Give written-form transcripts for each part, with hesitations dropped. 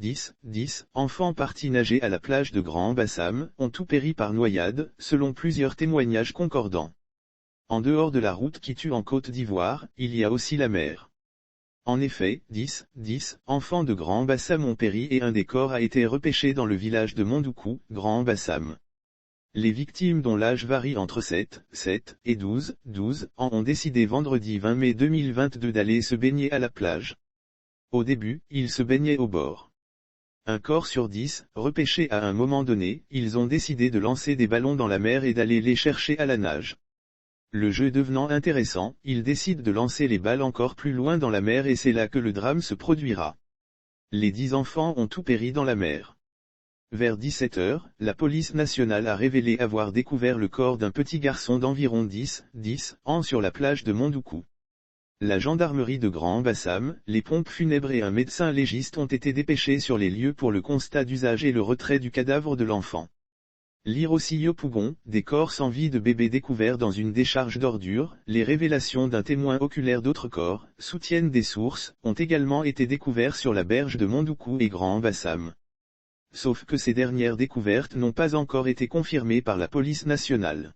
10 enfants partis nager à la plage de Grand Bassam ont tout péri par noyade, selon plusieurs témoignages concordants. En dehors de la route qui tue en Côte d'Ivoire, il y a aussi la mer. En effet, 10 enfants de Grand Bassam ont péri et un des corps a été repêché dans le village de Mondoukou, Grand Bassam. Les victimes dont l'âge varie entre 7 et 12 ans ont décidé vendredi 20 mai 2022 d'aller se baigner à la plage. Au début, ils se baignaient au bord. Un corps sur 10, repêché à un moment donné, ils ont décidé de lancer des ballons dans la mer et d'aller les chercher à la nage. Le jeu devenant intéressant, ils décident de lancer les balles encore plus loin dans la mer et c'est là que le drame se produira. Les 10 enfants ont tout péri dans la mer. Vers 17 h, la police nationale a révélé avoir découvert le corps d'un petit garçon d'environ 10 ans sur la plage de Mondoukou. La gendarmerie de Grand Bassam, les pompes funèbres et un médecin légiste ont été dépêchés sur les lieux pour le constat d'usage et le retrait du cadavre de l'enfant. Lire aussi Yopougon, des corps sans vie de bébés découverts dans une décharge d'ordures, les révélations d'un témoin oculaire d'autres corps, soutiennent des sources, ont également été découverts sur la berge de Mondoukou et Grand Bassam. Sauf que ces dernières découvertes n'ont pas encore été confirmées par la police nationale.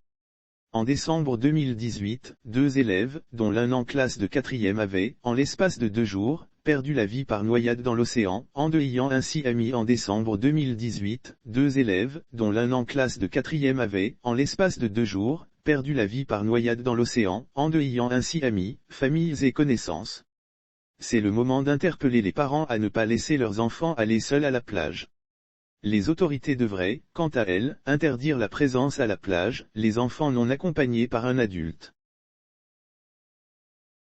En décembre 2018, 2 élèves, dont l'un en classe de 4e avaient, en l'espace de 2 jours, perdu la vie par noyade dans l'océan, endeuillant ainsi amis. En décembre 2018, 2 élèves, dont l'un en classe de 4e avaient, en l'espace de 2 jours, perdu la vie par noyade dans l'océan, endeuillant ainsi amis, familles et connaissances. C'est le moment d'interpeller les parents à ne pas laisser leurs enfants aller seuls à la plage. Les autorités devraient, quant à elles, interdire la présence à la plage, les enfants non accompagnés par un adulte.